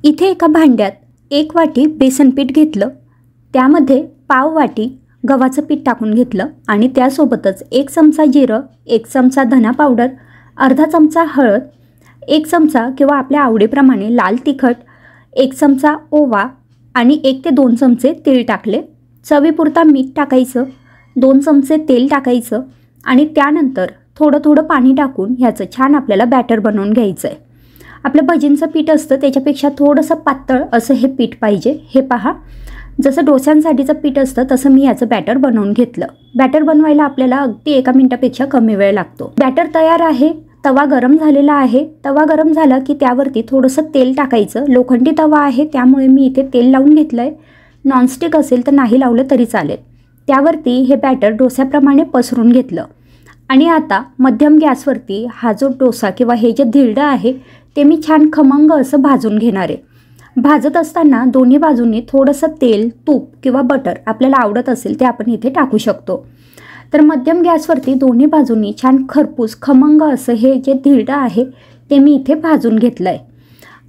इथे एका भांड्यात 1 वाटी बेसन पीठ घेतलं, त्यामध्ये पाव वाटी गव्हाचं पीठ टाकून घेतलं आणि त्यासोबतच 1 चमचा जिरं, 1 चमचा धना पावडर, अर्धा चमचा हळद, 1 चमचा किंवा आपल्या आवडीप्रमाणे लाल तिखट, 1 चमचा ओवा आणि 1 ते 2 चमचे तेल टाकले. चवीपुरता मीठ टाकायचं, 2 चमचे तेल टाकायचं आणि त्यानंतर थोडं थोडं पाणी टाकून ह्याचं छान आपल्याला बॅटर बनवून घ्यायचं आहे. आपलं भजींचं पीठ असतं त्याच्यापेक्षा थोडंसं पातळ असं हे पीठ पाहिजे. हे पहा, जसं डोस्यांसाठीचं पीठ असतं तसं मी याचं बॅटर बनवून घेतलं. बॅटर बनवायला आपल्याला अगदी 1 मिनिटापेक्षा कमी वेळ लागतो. बॅटर तयार आहे. तवा गरम झालेला आहे. तवा गरम झाला की त्यावरती थोडंसं तेल टाकायचं. लोखंडी तवा आहे त्यामुळे मी इथे तेल लावून घेतलं आहे. नॉनस्टिक असेल तर नाही लावलं तरी चालेल. त्यावरती हे बॅटर डोस्याप्रमाणे पसरून घेतलं आणि आता मध्यम गॅसवरती हा जो डोसा किंवा हे जे धिरडं आहे ते मी छान खमंग असं भाजून घेणार आहे. भाजत असताना दोन्ही बाजूंनी थोडंसं तेल, तूप किंवा बटर आपल्याला आवडत असेल ते आपण इथे टाकू शकतो. तर मध्यम गॅसवरती दोन्ही बाजूंनी छान खरपूस खमंग असं हे जे धिरडं आहे ते मी इथे भाजून घेतलं आहे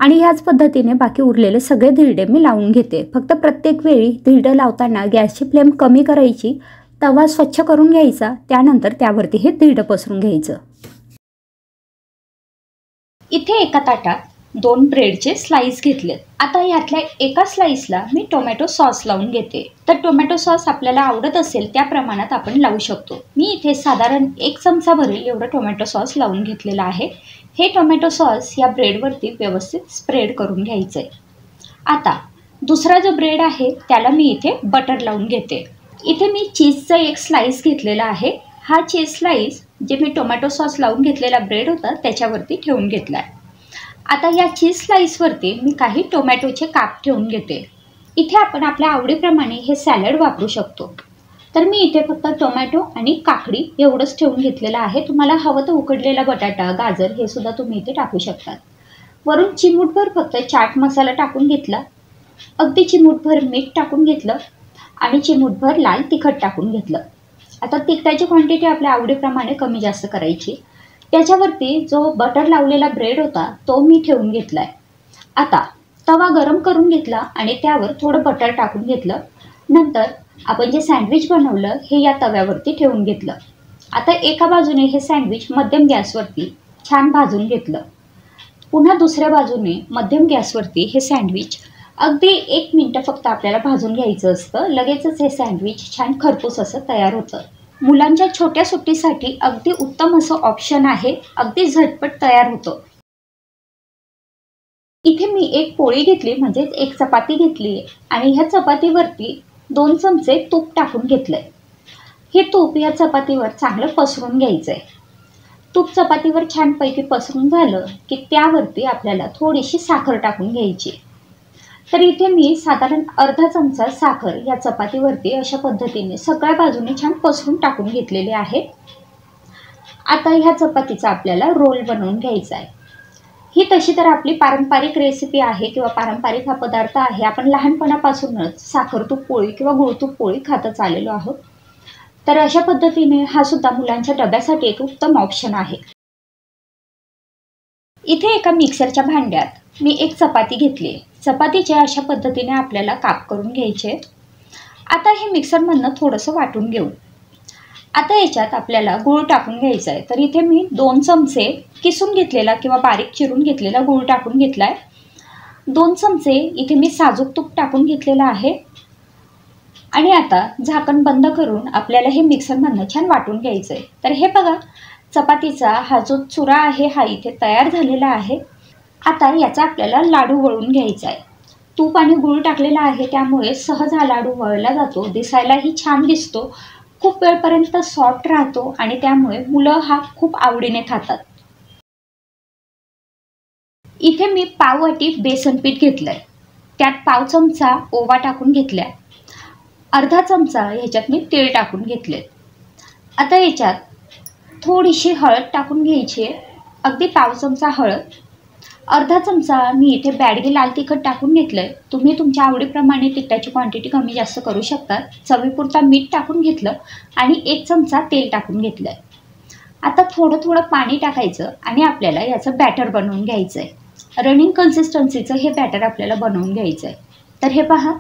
आणि ह्याच पद्धतीने बाकी उरलेले सगळे धिरडे मी लावून घेते. फक्त प्रत्येक वेळी धिरडं लावताना गॅसची फ्लेम कमी करायची, तवा स्वच्छ करून घ्यायचा, त्यानंतर त्यावरती हे धिरडं पसरून घ्यायचं. इथे एका ताटात 2 ब्रेडचे स्लाइस घेतलेत. आता ह्यातल्या एका स्लाइसला मी टोमॅटो सॉस लावून घेते. तर टोमॅटो सॉस आपल्याला आवडत असेल त्या प्रमाणात आपण लावू शकतो. मी इथे साधारण 1 चमचा भरेल एवढं टोमॅटो सॉस लावून घेतलेलं आहे. हे टोमॅटो सॉस या ब्रेडवरती व्यवस्थित स्प्रेड करून घ्यायचं आहे. आता दुसरा जो ब्रेड आहे त्याला मी इथे बटर लावून घेते. इथे मी चीजचा 1 स्लाइस घेतलेला आहे. हा चीज स्लाइस जे मी टोमॅटो सॉस लावून घेतलेला ब्रेड होता त्याच्यावरती ठेवून घेतला आहे. आता या चीज स्लाइसवरती मी काही टोमॅटोचे काप ठेवून घेते. इथे आपण आपल्या आवडीप्रमाणे हे सॅलड वापरू शकतो. तर मी इथे फक्त टोमॅटो आणि काकडी एवढंच ठेवून घेतलेलं आहे. तुम्हाला हवं तर उकडलेला बटाटा, गाजर हे सुद्धा तुम्ही इथे टाकू शकता. वरून चिमूटभर फक्त चाट मसाला टाकून घेतला, अगदी चिमूटभर मीठ टाकून घेतलं आणि चिमूटभर लाल तिखट टाकून घेतलं. आता तिखटाची क्वांटिटी आपल्या आवडीप्रमाणे कमी जास्त करायची. त्याच्यावरती जो बटर लावलेला ब्रेड होता तो मी ठेवून घेतला आहे. आता तवा गरम करून घेतला आणि त्यावर थोडं बटर टाकून घेतलं. नंतर आपण जे सँडविच बनवलं हे या तव्यावरती ठेवून घेतलं. आता एका बाजूने हे सँडविच मध्यम गॅसवरती छान भाजून घेतलं. पुन्हा दुसऱ्या बाजूने मध्यम गॅसवरती हे सँडविच अगदी 1 मिनिट फक्त आपल्याला भाजून घ्यायचं असतं. लगेचच हे सँडविच छान खरपूस असं तयार होतं. मुलांच्या छोट्या सुट्टीसाठी अगदी उत्तम असं ऑप्शन आहे. अगदी झटपट तयार होतं. इथे मी 1 पोळी घेतली म्हणजेच 1 चपाती घेतली आणि ह्या चपातीवरती 2 चमचे तूप टाकून घेतलंय. हे तूप या चपातीवर चांगलं पसरून घ्यायचंय. तूप चपातीवर छानपैकी पसरून झालं की त्यावरती आपल्याला थोडीशी साखर टाकून घ्यायची. तर इथे मी साधारण अर्धा चमचा साखर या चपातीवरती अशा पद्धतीने सगळ्या बाजूने छान पसरून टाकून घेतलेले आहे. आता ह्या चपातीचा आपल्याला रोल बनवून घ्यायचा आहे. ही तशी तर आपली पारंपरिक रेसिपी आहे किंवा पारंपरिक हा पदार्थ आहे. आपण लहानपणापासूनच साखर तूप पोळी किंवा गुळ तूप पोळी खातच आलेलो आहोत. तर अशा पद्धतीने हा सुद्धा मुलांच्या डब्यासाठी एक उत्तम ऑप्शन आहे. इथे एका मिक्सरच्या भांड्यात मी 1 चपाती घेतली. चपातीचे अशा पद्धतीने आपल्याला काप करून घ्यायचे. आता हे मिक्सरमधनं थोडंसं वाटून घेऊ. आता याच्यात आपल्याला गूळ टाकून घ्यायचा आहे. तर इथे मी 2 चमचे किसून घेतलेला किंवा बारीक चिरून घेतलेला गूळ टाकून घेतला आहे. 2 चमचे इथे मी साजूक तूप टाकून घेतलेलं आहे आणि आता झाकण बंद करून आपल्याला हे मिक्सरमधनं छान वाटून घ्यायचं आहे. तर हे बघा, चपातीचा हा जो चुरा आहे हा इथे तयार झालेला आहे. आता याचा आपल्याला लाडू वळून घ्यायचा आहे. तूप आणि गूळ टाकलेला आहे त्यामुळे सहज हा लाडू वळला जातो. दिसायलाही छान दिसतो, खूप वेळपर्यंत सॉफ्ट राहतो आणि त्यामुळे मुलं हा खूप आवडीने खातात. इथे मी पाव वाटी बेसन पीठ घेतलंय. त्यात पाव चमचा ओवा टाकून घेतलाय. अर्धा चमचा ह्याच्यात मी तेल टाकून घेतले. आता याच्यात थोडीशी हळद टाकून घ्यायची आहे, अगदी पाव चमचा हळद. अर्धा चमचा मी इथे बॅडगी लाल तिखट टाकून घेतलंय. तुम्ही तुमच्या आवडीप्रमाणे तिखटाची क्वांटिटी कमी जास्त करू शकता. चवीपुरता मीठ टाकून घेतलं आणि 1 चमचा तेल टाकून घेतलंय. आता थोडं थोडं पाणी टाकायचं आणि आपल्याला याचं बॅटर बनवून घ्यायचं आहे. रनिंग कन्सिस्टन्सीचं हे बॅटर आपल्याला बनवून घ्यायचं आहे. तर हे पहा,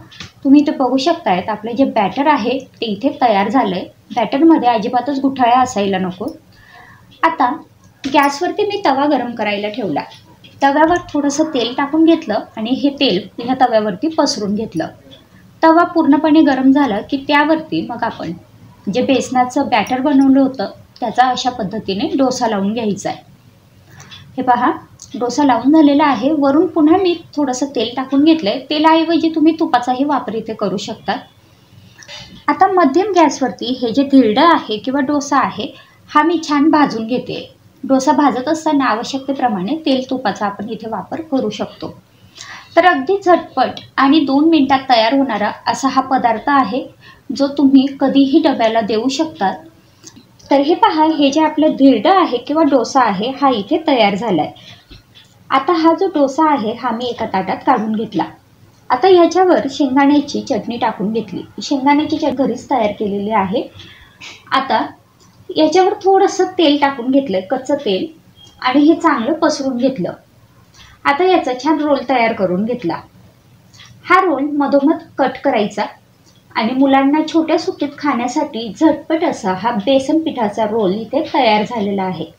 तुम्ही इथे बघू शकतायत आपलं जे बॅटर आहे ते इथे तयार झालं आहे. बॅटरमध्ये अजिबातच गुठळ्या असायला नको. आता गॅसवरती मी तवा गरम करायला ठेवला. तव्यावर थोडंसं तेल टाकून घेतलं आणि हे तेल ह्या तव्यावरती पसरून घेतलं. तवा पूर्णपणे गरम झाला की त्यावरती मग आपण जे बेसनाचं बॅटर बनवलं होतं त्याचा अशा पद्धतीने डोसा लावून घ्यायचा आहे. हे पहा, डोसा लावून झालेला आहे. वरून पुन्हा मी थोडंसं तेल टाकून घेतलं आहे. तेलाऐवजी तुम्ही तुपाचाही वापर इथे करू शकता. आता मध्यम गॅसवरती हे जे धिरडं आहे किंवा डोसा आहे हा मी छान भाजून घेते. डोसा भाजत असताना आवश्यकतेप्रमाणे तेल तुपाचा आपण इथे वापर करू शकतो. तर अगदी झटपट आणि 2 मिनिटात तयार होणारा असा हा पदार्थ आहे जो तुम्ही कधीही डब्याला देऊ शकता. तर हे पहा, हे जे आपलं धिरडं आहे किंवा डोसा आहे हा इथे तयार झाला आहे. आता हा जो डोसा आहे हा मी एका ताटात काढून घेतला. आता ह्याच्यावर शेंगदाण्याची चटणी टाकून घेतली. शेंगदाण्याची चटणी घरीच तयार केलेली आहे. आता याच्यावर थोडंसं तेल टाकून घेतलं, कच्चं तेल, आणि हे चांगलं पसरून घेतलं. आता याचा छान रोल तयार करून घेतला. हा रोल मधोमध कट करायचा आणि मुलांना छोट्या सुट्टीत खाण्यासाठी झटपट असा हा बेसन पिठाचा रोल इथे तयार झालेला आहे.